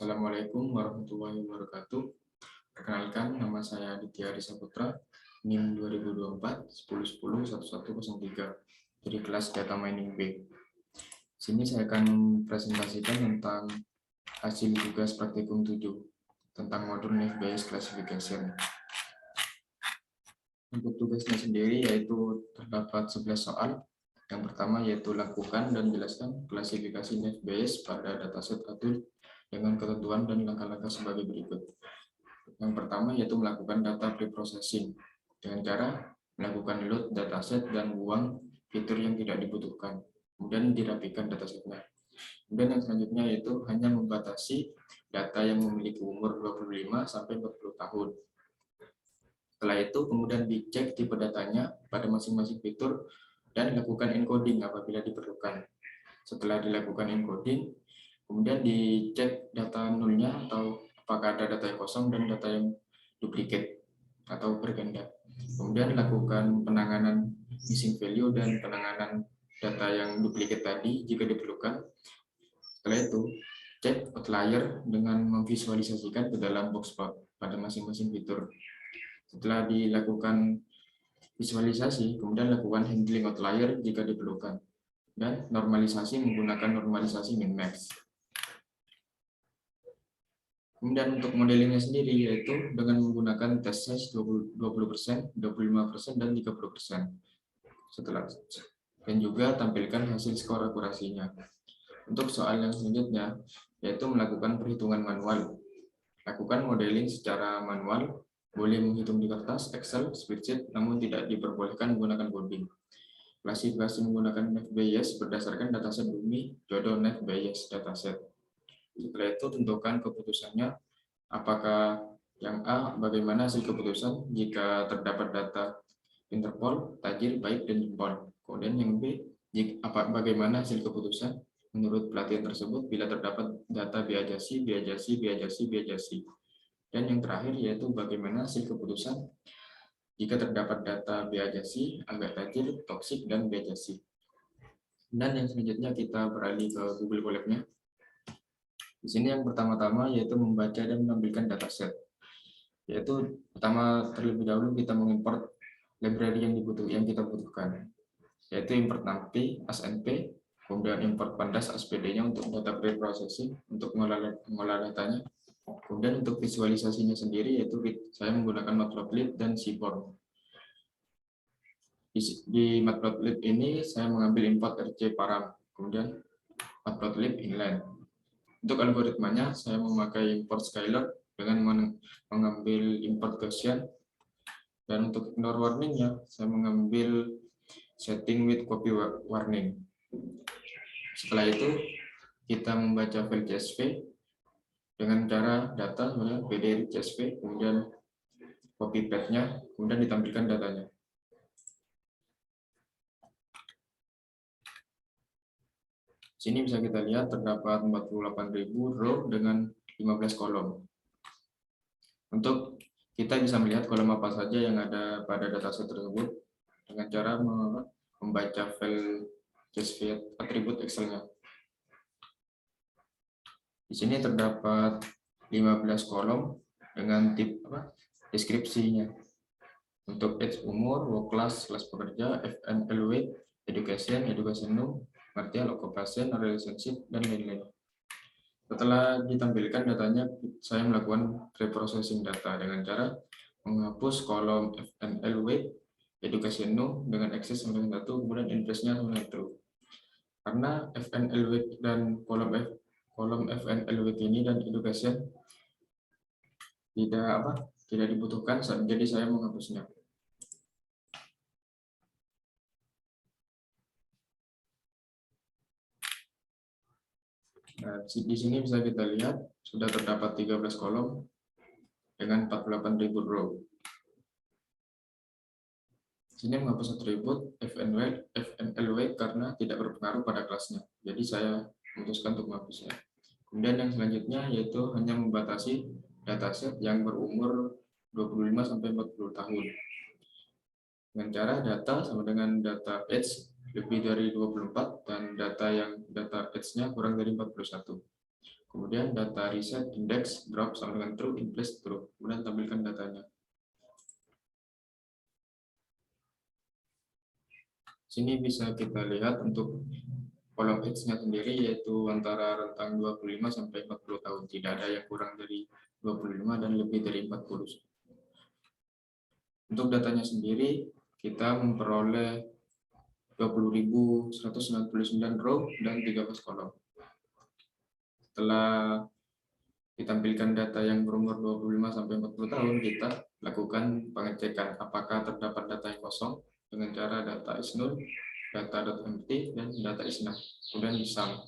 Assalamualaikum warahmatullahi wabarakatuh. Perkenalkan, nama saya Aditya Arisa Putra, NIM 2024 1010 1103 dari kelas Data Mining B. Sini saya akan presentasikan tentang hasil tugas praktikum 7 tentang modul Naive-Bayes Classification. Untuk tugasnya sendiri yaitu terdapat 11 soal. Yang pertama yaitu lakukan dan jelaskan klasifikasi Naive-Bayes pada dataset Hadoop dengan ketentuan dan langkah-langkah sebagai berikut. Yang pertama yaitu melakukan data preprocessing dengan cara melakukan load dataset dan buang fitur yang tidak dibutuhkan. Kemudian dirapikan datasetnya. Kemudian yang selanjutnya yaitu hanya membatasi data yang memiliki umur 25 sampai 40 tahun. Setelah itu kemudian dicek tipe datanya pada masing-masing fitur dan lakukan encoding apabila diperlukan. Setelah dilakukan encoding, kemudian dicek data nulnya atau apakah ada data yang kosong dan data yang duplikat atau berganda. Kemudian lakukan penanganan missing value dan penanganan data yang duplikat tadi jika diperlukan. Setelah itu, cek outlier dengan memvisualisasikan ke dalam box plot pada masing-masing fitur. Setelah dilakukan visualisasi, kemudian lakukan handling outlier jika diperlukan. Dan normalisasi menggunakan normalisasi min-max. Kemudian untuk modelingnya sendiri yaitu dengan menggunakan test size 20%, 25%, dan 30%. Setelah dan juga tampilkan hasil skor akurasinya. Untuk soal yang selanjutnya yaitu melakukan perhitungan manual. Lakukan modeling secara manual, boleh menghitung di kertas, Excel, spreadsheet, namun tidak diperbolehkan menggunakan coding. Klasifikasi menggunakan Naive-Bayes berdasarkan dataset bumi, jodoh Naive-Bayes dataset. Setelah itu tentukan keputusannya, apakah yang A, bagaimana hasil keputusan jika terdapat data interpol, tajir, baik, dan jempol. Kemudian yang B, bagaimana hasil keputusan menurut pelatihan tersebut bila terdapat data biajasi, biajasi, biajasi, biajasi. Dan yang terakhir yaitu bagaimana hasil keputusan jika terdapat data biajasi, agak tajir, toksik, dan biajasi. Dan yang selanjutnya kita beralih ke Google Colab-nya. Di sini yang pertama-tama yaitu membaca dan menampilkan dataset. Yaitu pertama terlebih dahulu kita mengimport library yang kita butuhkan. Yaitu import NumPy, ASNP, kemudian import pandas SPD-nya untuk data preprocessing untuk mengolah datanya. Kemudian untuk visualisasinya sendiri yaitu saya menggunakan Matplotlib dan Seaborn. Di Matplotlib ini saya mengambil import RC param, kemudian Matplotlib inline. Untuk algoritmanya, saya memakai import scalar dengan mengambil import Gaussian. Dan untuk ignore warningnya, saya mengambil setting with copy warning. Setelah itu, kita membaca file CSV dengan cara data, PD CSV, kemudian copy path-nya, kemudian ditampilkan datanya. Sini bisa kita lihat terdapat 48.000 row dengan 15 kolom. Untuk kita bisa melihat kolom apa saja yang ada pada dataset tersebut dengan cara membaca file CSV atribut Excel-nya. Di sini terdapat 15 kolom dengan tip deskripsinya. Untuk age umur, work class, kelas pekerja, FNLW, education, no, martial, occupation, relationship, dan lain-lain. Setelah ditampilkan datanya, saya melakukan preprocessing data dengan cara menghapus kolom FNL weight, education no dengan access sampai 1, kemudian index-nya sampai true. Karena FNL weight dan kolom FNL weight ini dan education tidak dibutuhkan, jadi saya menghapusnya. Nah, di sini bisa kita lihat sudah terdapat 13 kolom dengan 48.000 row. Sini menghapus atribut FNLW karena tidak berpengaruh pada kelasnya. Jadi saya memutuskan untuk menghapusnya. Kemudian yang selanjutnya yaitu hanya membatasi dataset yang berumur 25 sampai 40 tahun. Dengan cara data sama dengan data age lebih dari 24 dan data age-nya kurang dari 41. Kemudian data reset, index, drop sama dengan true, in place true. Kemudian tampilkan datanya. Sini bisa kita lihat untuk kolom X-nya sendiri yaitu antara rentang 25 sampai 40 tahun. Tidak ada yang kurang dari 25 dan lebih dari 40. Untuk datanya sendiri kita memperoleh 20.199 row dan 13 kolom. Setelah ditampilkan data yang berumur 25 sampai 40 tahun, kita lakukan pengecekan apakah terdapat data yang kosong dengan cara data is null, data.empty, dan data is null. Kemudian di sum.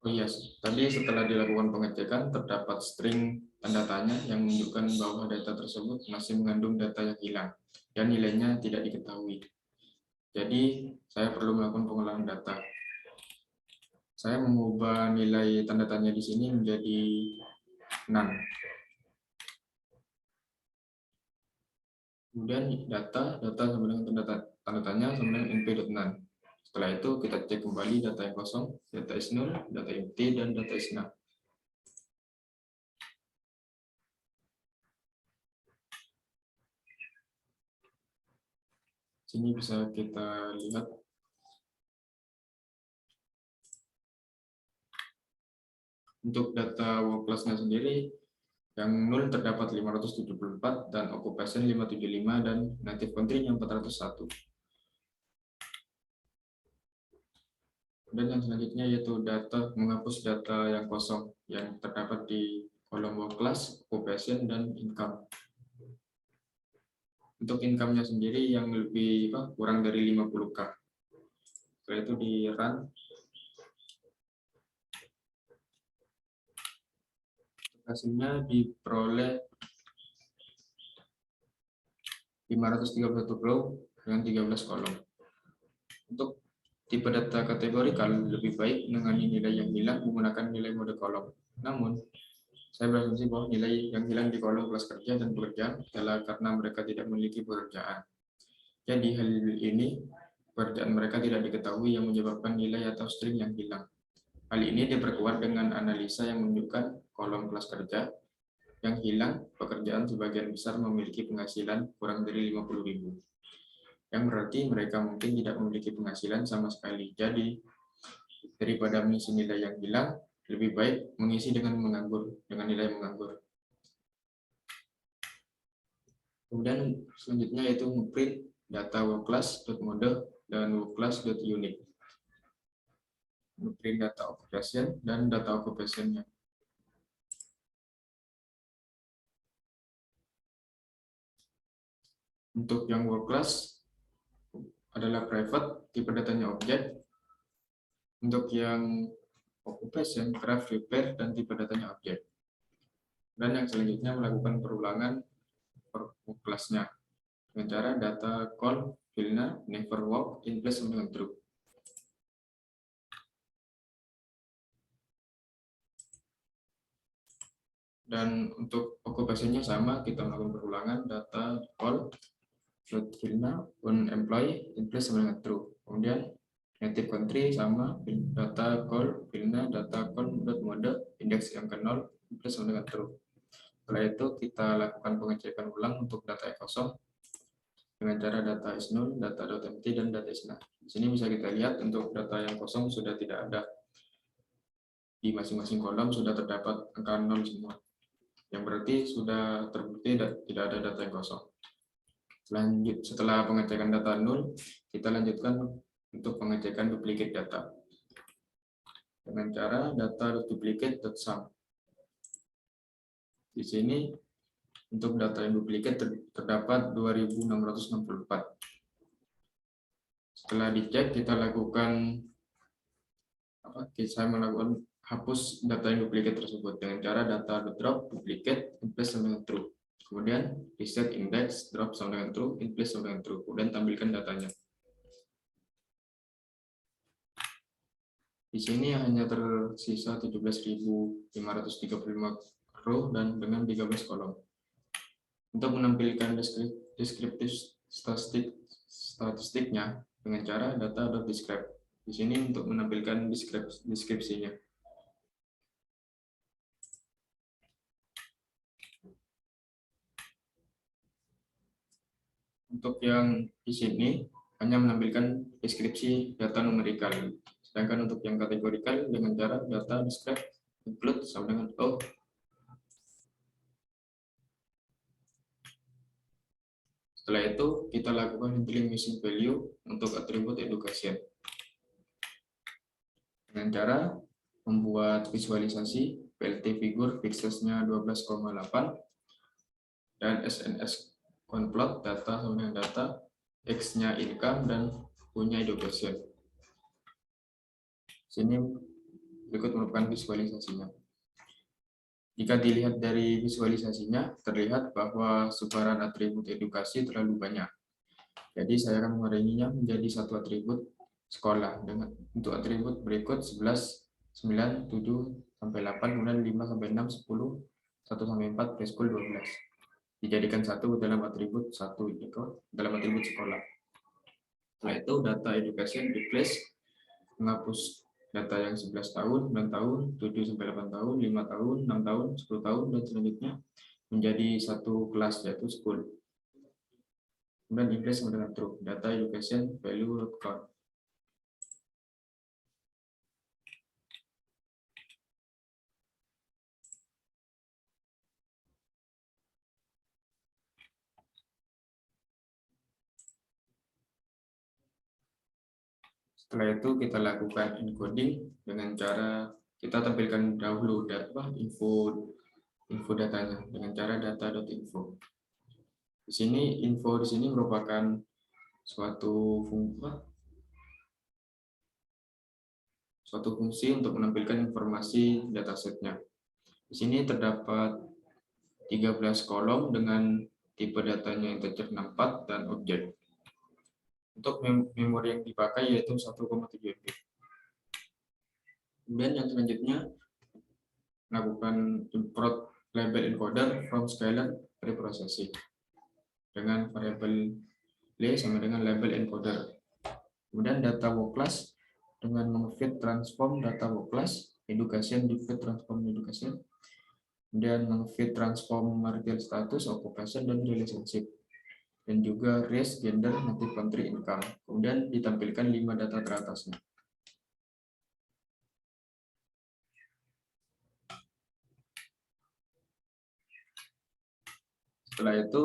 Oh iya, tadi setelah dilakukan pengecekan terdapat string tanda tanya yang menunjukkan bahwa data tersebut masih mengandung data yang hilang dan nilainya tidak diketahui. Jadi saya perlu melakukan pengolahan data. Saya mengubah nilai tanda tanya di sini menjadi none. Kemudian data sama dengan tanda tanya sama dengan np.none. Setelah itu kita cek kembali data yang kosong, data is null, data empty, dan data is null. Sini bisa kita lihat untuk data work class-nya sendiri, yang null terdapat 574 dan occupation 575 dan native country-nya 401. Dan yang selanjutnya yaitu data menghapus data yang kosong yang terdapat di kolom work class, occupation, dan income. Untuk income-nya sendiri yang lebih kurang dari 50K. Setelah itu di run. Hasilnya diperoleh 531 row dengan 13 kolom. Untuk tipe data kategorikal lebih baik menangani nilai yang hilang menggunakan nilai mode kolom. Namun, saya berasumsi bahwa nilai yang hilang di kolom kelas kerja dan pekerjaan adalah karena mereka tidak memiliki pekerjaan. Jadi hal ini pekerjaan mereka tidak diketahui yang menyebabkan nilai atau string yang hilang. Hal ini diperkuat dengan analisa yang menunjukkan kolom kelas kerja yang hilang pekerjaan sebagian besar memiliki penghasilan kurang dari 50.000. Yang berarti mereka mungkin tidak memiliki penghasilan sama sekali. Jadi, daripada mengisi nilai yang hilang, lebih baik mengisi dengan nilai menganggur. Kemudian selanjutnya yaitu print data work class.mode dan work class.unique. Print data occupation dan data occupation-nya. Untuk yang work class adalah private, tipe datanya objek. Untuk yang occupation, craft, repair, dan tipe datanya objek. Dan yang selanjutnya melakukan perulangan per kelasnya dengan cara data call, filna, never walk, in place dengan true. Dan untuk occupation-nya sama, kita melakukan perulangan data call, filna, on employee, in place dengan true. Kemudian native country sama data call, filna, data call, mode, index yang ke 0, in place dengan true. Setelah itu kita lakukan pengecekan ulang untuk data yang kosong dengan cara data is null, data.empty, dan data is null. Di sini bisa kita lihat untuk data yang kosong sudah tidak ada. Di masing-masing kolom sudah terdapat angka 0 semua. Yang berarti sudah terbukti tidak ada data yang kosong. Setelah pengecekan data 0, kita lanjutkan untuk pengecekan duplicate data. Dengan cara data.duplicate.sum. Di sini untuk data yang duplikat terdapat 2.664. Setelah dicek, kita lakukan saya melakukan hapus data yang duplikat tersebut dengan cara data.drop duplicate in place sama dengan true. Kemudian reset index drop sama dengan true, in place sama dengan true. Kemudian tampilkan datanya. Di sini hanya tersisa 17.535 row dan dengan 13 kolom. Untuk menampilkan deskriptif statistiknya dengan cara data.describe. Di sini untuk menampilkan deskripsinya. Untuk yang di sini hanya menampilkan deskripsi data numerikal. Sedangkan untuk yang kategorikal dengan cara data describe include sama dengan O. Setelah itu kita lakukan handling using value untuk atribut education. Dengan cara membuat visualisasi PLT figur fixesnya 12,8 dan SNS conplot data sama dengan data, X-nya income dan punya education. Sini berikut merupakan visualisasinya. Jika dilihat dari visualisasinya, terlihat bahwa sebaran atribut edukasi terlalu banyak. Jadi saya akan menguranginya menjadi satu atribut sekolah dengan untuk atribut berikut 11, 9, 7 sampai 8, kemudian 5 sampai 6, 10, 1 sampai 4, preschool 12. Dijadikan satu dalam atribut satu itu dalam atribut sekolah. Setelah itu data education replace menghapus data yang 11 tahun, 9 tahun, 7 sampai 8 tahun, 5 tahun, 6 tahun, 10 tahun dan selanjutnya menjadi satu kelas yaitu school. Kemudian replace sama dengan true, data education value count. Setelah itu kita lakukan encoding dengan cara kita tampilkan dahulu info datanya dengan cara data.info. Di sini info di sini merupakan suatu fungsi untuk menampilkan informasi datasetnya. Di sini terdapat 13 kolom dengan tipe datanya integer 64 dan objek. Untuk memori yang dipakai yaitu 1,7 MB. Kemudian yang selanjutnya melakukan import label encoder from scalar preprocessing dengan variabel L sama dengan label encoder. Kemudian data work class dengan mengfeed transform data work class education di feed transform education. Kemudian mengfeed transform marital status, occupation dan relationship. Dan juga race, gender, native country, income. Kemudian ditampilkan 5 data teratasnya. Setelah itu,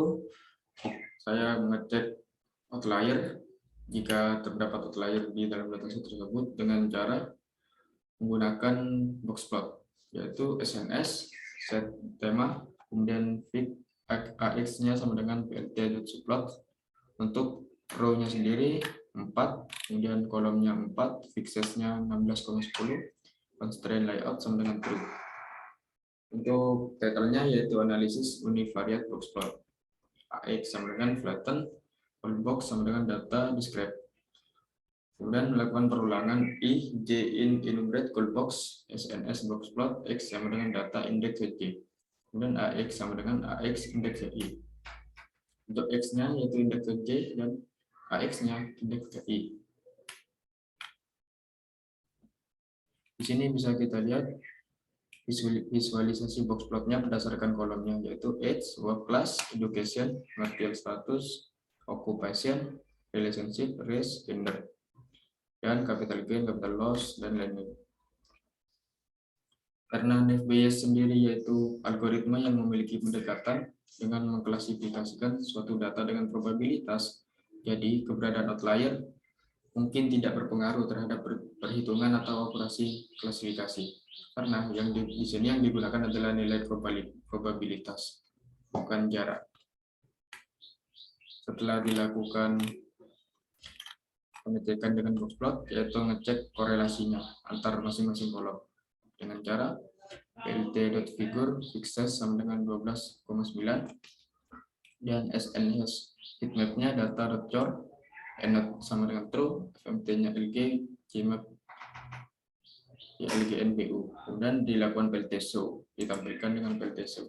saya mengecek outlier jika terdapat outlier di dalam dataset tersebut dengan cara menggunakan box plot, yaitu SNS, set tema, kemudian fit AX-nya sama dengan plt.subplot. Untuk row-nya sendiri 4, kemudian kolomnya 4, fixes-nya 16,10, constraint layout sama dengan true. Untuk title-nya yaitu analisis univariate box plot. AX sama dengan flatten, all box sama dengan data describe. Kemudian melakukan perulangan I, J in enumerate call box, SNS box plot, X sama dengan data index J. Kemudian AX sama dengan AX index I. Untuk X-nya yaitu indeks J dan AX-nya indeks I. Di sini bisa kita lihat visualisasi box plotnya berdasarkan kolomnya yaitu age, work class, education, marital status, occupation, relationship, race, gender, dan capital gain, capital loss, dan lain-lain. Karena NFBS sendiri yaitu algoritma yang memiliki pendekatan dengan mengklasifikasikan suatu data dengan probabilitas, jadi keberadaan outlier mungkin tidak berpengaruh terhadap perhitungan atau operasi klasifikasi. Karena yang di sini yang digunakan adalah nilai probabilitas, bukan jarak. Setelah dilakukan pengecekan dengan box plot, yaitu ngecek korelasinya antar masing-masing kolom dengan cara plt.figure fixes sama dengan 12,9 dan SNS heatmap-nya data.chor not sama dengan true, FMT-nya LG, Gmap LGNBU. Kemudian dilakukan PLT show, ditampilkan dengan PLT show.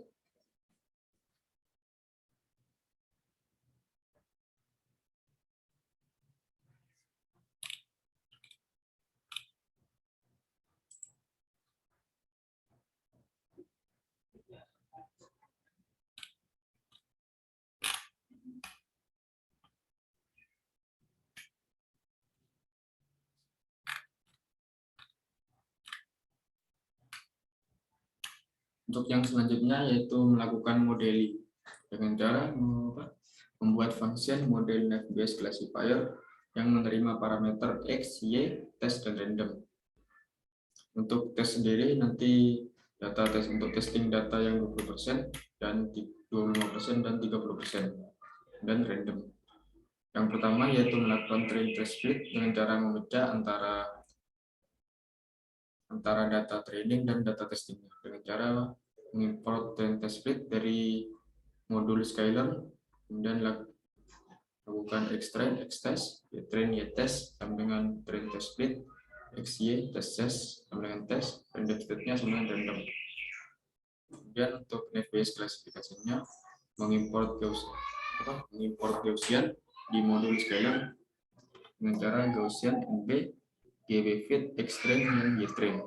Untuk yang selanjutnya yaitu melakukan modeling dengan cara membuat function model naive classifier yang menerima parameter X, Y, tes, dan random. Untuk tes sendiri nanti data tes untuk testing data yang 20% dan 25% dan 30% dan random. Yang pertama yaitu melakukan train test split dengan cara memecah antara data training dan data testing dengan cara mengimport train test split dari modul scalar, kemudian lakukan xtrain, xtest, train, ytest sama dengan train test split, xy, test sama dengan test, random state-nya sama dengan random. Kemudian untuk naive klasifikasinya mengimport Gaussian di modul scalar dengan cara Gaussian NB, gbfit, xtrain, dan ytrain.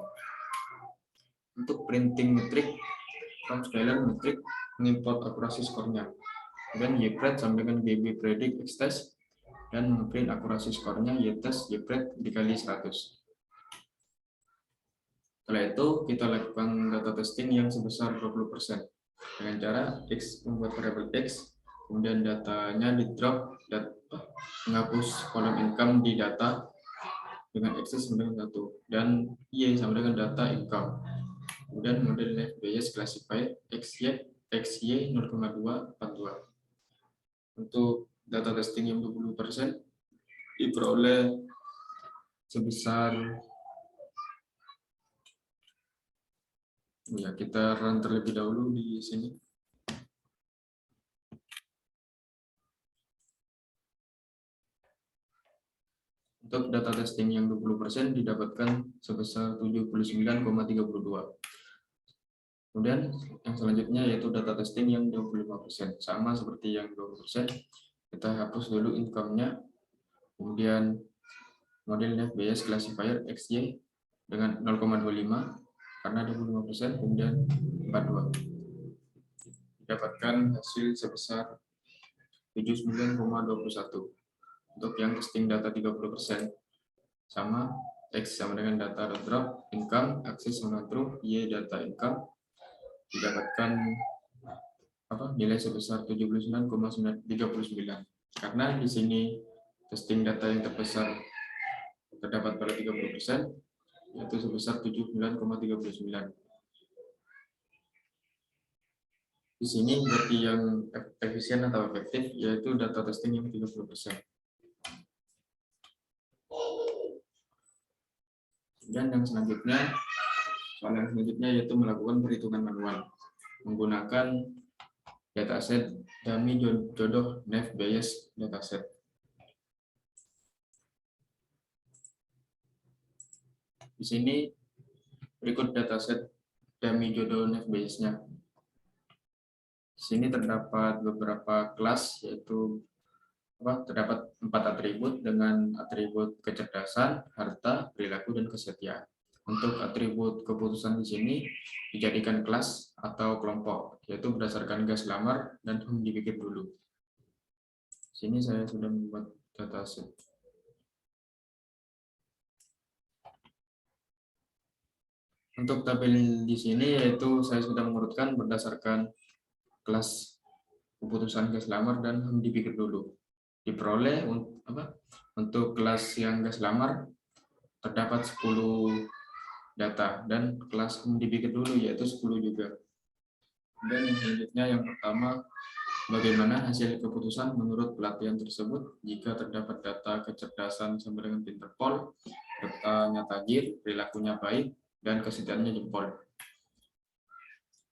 Untuk printing metrik from scalar metrik mengimport akurasi skornya. Dan ypred sama dengan gb predict xtest dan memprint akurasi skornya ytest ypred dikali 100. Setelah itu kita lakukan data testing yang sebesar 20% dengan cara x membuat variabel x, kemudian datanya di drop, menghapus kolom income di data dengan x sama dengan 1 dan y sama dengan data income. Kemudian model naive Bayes classifier xy 0,242. Untuk data testing yang 20% diperoleh sebesar, ya kita run terlebih dahulu di sini. Untuk data testing yang 20% didapatkan sebesar 79,32. Kemudian yang selanjutnya yaitu data testing yang 25%. Sama seperti yang 20%, kita hapus dulu income-nya. Kemudian model naive Bayes classifier XY dengan 0,25 karena 25%, kemudian 42. Didapatkan hasil sebesar 79,21. Untuk yang testing data 30%, sama X sama dengan data drop, income, akses sama true, Y data income, didapatkan nilai sebesar 79,39. Karena di sini testing data yang terbesar terdapat pada 30%, yaitu sebesar 79,39. Di sini berarti yang efisien atau efektif yaitu data testing yang 30%. Dan yang selanjutnya, soal yang selanjutnya yaitu melakukan perhitungan manual menggunakan dataset dummy jodoh naive Bayes dataset. Di sini berikut dataset dummy jodoh naive Bayes-nya. Di sini terdapat beberapa kelas, yaitu terdapat 4 atribut dengan atribut kecerdasan, harta, perilaku, dan kesetiaan. Untuk atribut keputusan di sini dijadikan kelas atau kelompok, yaitu berdasarkan gas lamar dan dipikir dulu. Sini saya sudah membuat dataset. Untuk tabel di sini yaitu saya sudah mengurutkan berdasarkan kelas keputusan gas lamar dan dipikir dulu. Diperoleh untuk kelas yang gas lamar terdapat 10 data dan kelas dipikir dulu yaitu 10 juga. Dan yang selanjutnya yang pertama, bagaimana hasil keputusan menurut pelatihan tersebut jika terdapat data kecerdasan sama dengan pinter pol, datanya tajir, perilakunya baik, dan kesetiaannya jempol.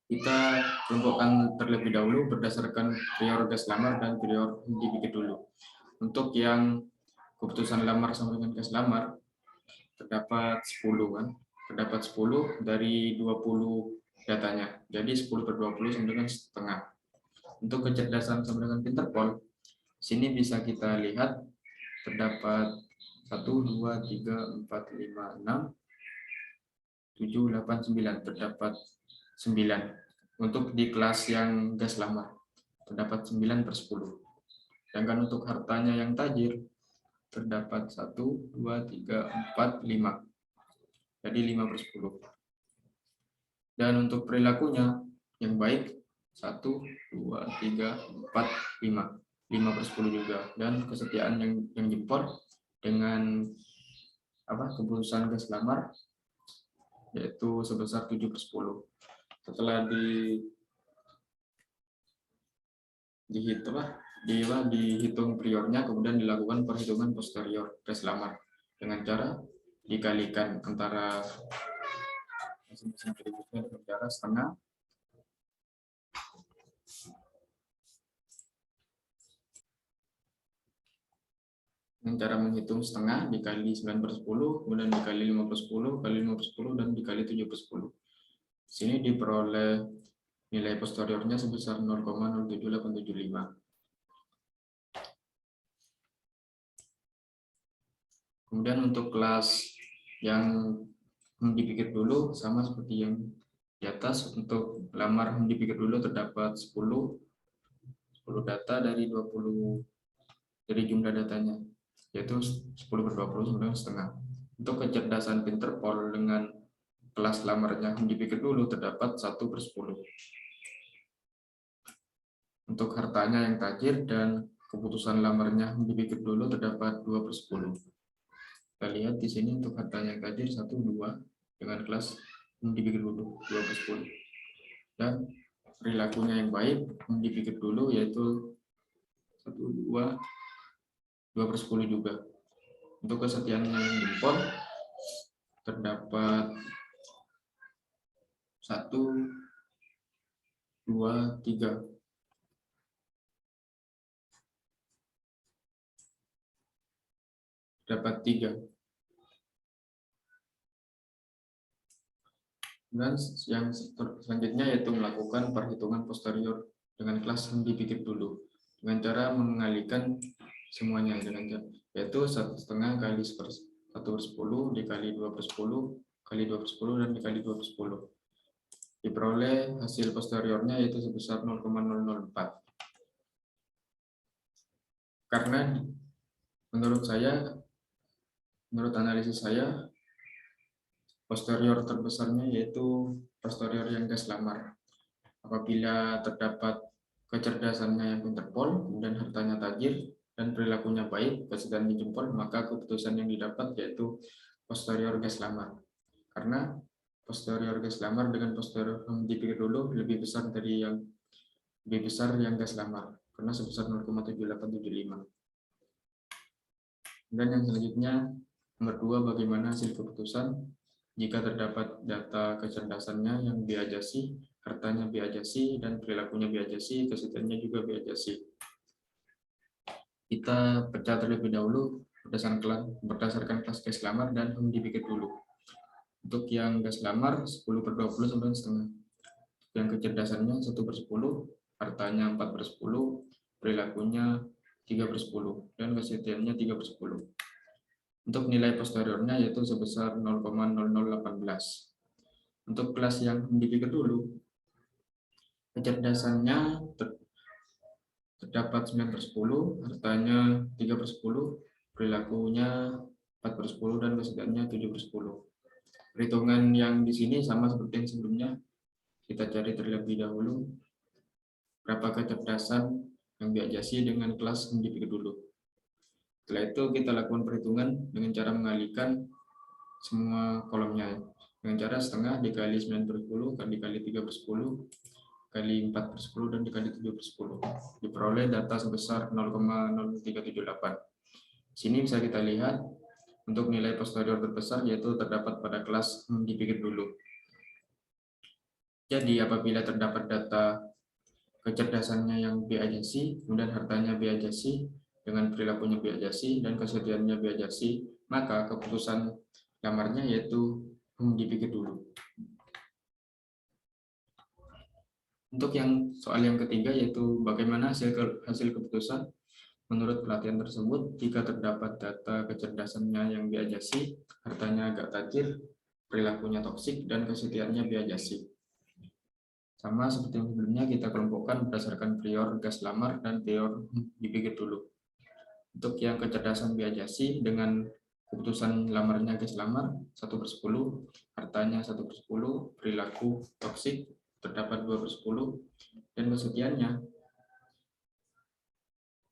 Kita kelompokkan terlebih dahulu berdasarkan prior gas lamar dan prior dipikir dulu. Untuk yang keputusan lamar sama dengan gas lamar terdapat 10 kan. Terdapat 10 dari 20 datanya. Jadi 10 per 20 sama dengan setengah. Untuk kecerdasan sama dengan pinter pol, sini bisa kita lihat terdapat 1, 2, 3, 4, 5, 6, 7, 8, 9. Terdapat 9. Untuk di kelas yang gas lamar, terdapat 9 per 10. Sedangkan untuk hartanya yang tajir, terdapat 1, 2, 3, 4, 5. Jadi 5 per 10. Dan untuk perilakunya yang baik 1, 2, 3, 4, 5. 5/10 juga. Dan kesetiaan yang jempol dengan keputusan gas lamar yaitu sebesar 7/10. Setelah dihitung priornya, kemudian dilakukan perhitungan posterior gas lamar dengan cara dikalikan antara masing-masing atributnya dengan cara setengah dengan cara menghitung setengah dikali 9/10, kemudian dikali 5/10, kali 5/10, dan dikali 7/10. Di sini diperoleh nilai posteriornya sebesar 0,07875. Kemudian untuk kelas yang dipikir dulu sama seperti yang di atas. Untuk lamar dipikir dulu terdapat 10 data dari 20 dari jumlah datanya, yaitu 10/20 sebenarnya setengah. Untuk kecerdasan Pinterpol dengan kelas lamarnya dipikir dulu terdapat 1/10. Untuk hartanya yang tajir dan keputusan lamarnya dipikir dulu terdapat 2/10. Kita lihat di sini untuk hartanya yang tajir 1, 2 dengan kelas dipikir dulu 2/10. Dan perilakunya yang baik dipikir dulu yaitu 1, 2, 2/10 juga. Untuk kesetiaannya yang jempol terdapat 1, 2, 3. Dapat 3. Dan yang selanjutnya yaitu melakukan perhitungan posterior dengan kelas yang dipikir dulu dengan cara mengalihkan semuanya yaitu 1/2 kali 1/10 dikali 2/10 kali 2/10 dan dikali 2/10. Diperoleh hasil posteriornya yaitu sebesar 0,004. Karena menurut analisis saya, posterior terbesarnya yaitu posterior yang gas lamar. Apabila terdapat kecerdasannya yang Pinterpol, kemudian hartanya tajir, dan perilakunya baik, kesetiaan jempol, maka keputusan yang didapat yaitu posterior gas lamar. Karena posterior gas lamar dengan posterior yang dipikir dulu lebih besar yang gas lamar, karena sebesar 0,7875. Dan yang selanjutnya, nomor 2, bagaimana hasil keputusan jika terdapat data kecerdasannya yang biajasi, hartanya biajasi, dan perilakunya biajasi, kesetiaannya juga biajasi. Kita pecah terlebih dahulu berdasarkan kelas gas lamar dan dipikir dulu. Untuk yang gas lamar 10/20 sampai setengah. Yang kecerdasannya 1/10, hartanya 4/10, perilakunya 3/10, dan kesetiaannya 3/10. Untuk nilai posteriornya yaitu sebesar 0,0018. Untuk kelas yang dipikir dulu, kecerdasannya terdapat 9/10, hartanya 3/10, perilakunya 4/10, dan kesetiaannya 7/10. Perhitungan yang di sini sama seperti yang sebelumnya. Kita cari terlebih dahulu berapa kecerdasan yang biajasi dengan kelas yang dipikir dulu. Setelah itu kita lakukan perhitungan dengan cara mengalihkan semua kolomnya dengan cara setengah dikali 9/10 dikali 3/10 kali 4/10 dan dikali 7/10. Diperoleh data sebesar 0,0378. Sini bisa kita lihat untuk nilai posterior terbesar yaitu terdapat pada kelas dipikir dulu. Jadi apabila terdapat data kecerdasannya yang biajasi, kemudian hartanya biajasi, dengan perilakunya biajasi, dan kesetiaannya biajasi, maka keputusan lamarnya yaitu dipikir dulu. Untuk soal yang ketiga yaitu bagaimana hasil keputusan menurut pelatihan tersebut jika terdapat data kecerdasannya yang biajasi, hartanya agak tajir, perilakunya toksik, dan kesetiaannya biajasi. Sama seperti yang sebelumnya, kita kelompokkan berdasarkan prior gas lamar dan prior dipikir dulu. Untuk yang kecerdasan biajasi dengan keputusan lamarnya gas lamar 1/10, hartanya 1/10, perilaku toksik terdapat 2/10, dan kesetiaannya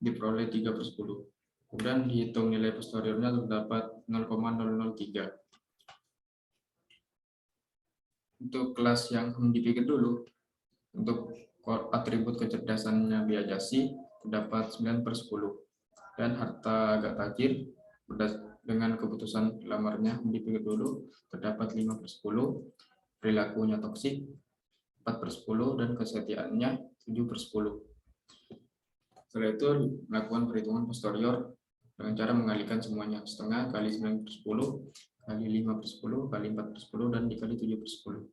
diperoleh 3/10. Kemudian dihitung nilai posteriornya terdapat 0,003. Untuk kelas yang dipikir dulu, untuk atribut kecerdasannya Biajasi terdapat 9/10, dan harta agak tajir dengan keputusan lamarnya dipikir dulu terdapat 5/10, perilakunya toksik 4/10, dan kesetiaannya 7/10. Setelah itu melakukan perhitungan posterior dengan cara mengalihkan semuanya, setengah kali 9/10 kali 5/10 kali 4/10 dan dikali 7/10.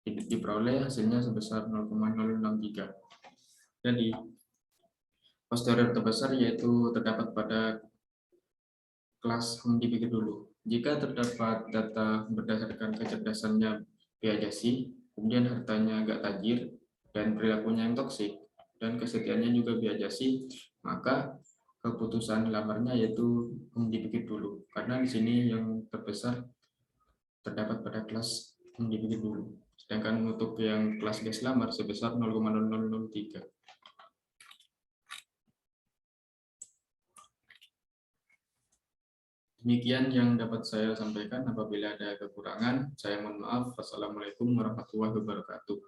Diperoleh hasilnya sebesar 0,063. Jadi posterior terbesar yaitu terdapat pada kelas dipikir dulu. Jika terdapat data berdasarkan kecerdasannya Biajasi, kemudian hartanya agak tajir dan perilakunya yang toksik, dan kesetiaannya juga Biajasi, maka keputusan lamarnya yaitu dipikir dulu. Karena di sini yang terbesar terdapat pada kelas dipikir dulu. Sedangkan untuk yang kelas gas lamar sebesar 0,0003. Demikian yang dapat saya sampaikan. Apabila ada kekurangan, saya mohon maaf. Wassalamualaikum warahmatullahi wabarakatuh.